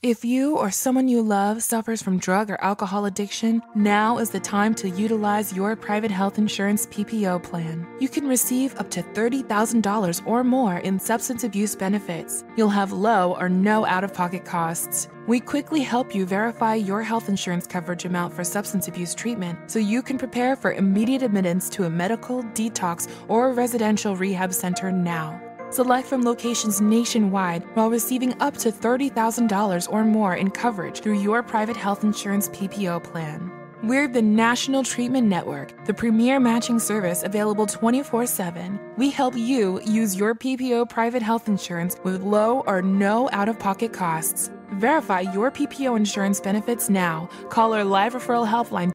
If you or someone you love suffers from drug or alcohol addiction, now is the time to utilize your private health insurance PPO plan. You can receive up to $30,000 or more in substance abuse benefits. You'll have low or no out-of-pocket costs. We quickly help you verify your health insurance coverage amount for substance abuse treatment so you can prepare for immediate admittance to a medical, detox, or residential rehab center now. Select from locations nationwide while receiving up to $30,000 or more in coverage through your private health insurance PPO plan. We're the National Treatment Network, the premier matching service available 24/7. We help you use your PPO private health insurance with low or no out-of-pocket costs. Verify your PPO insurance benefits now. Call our live referral helpline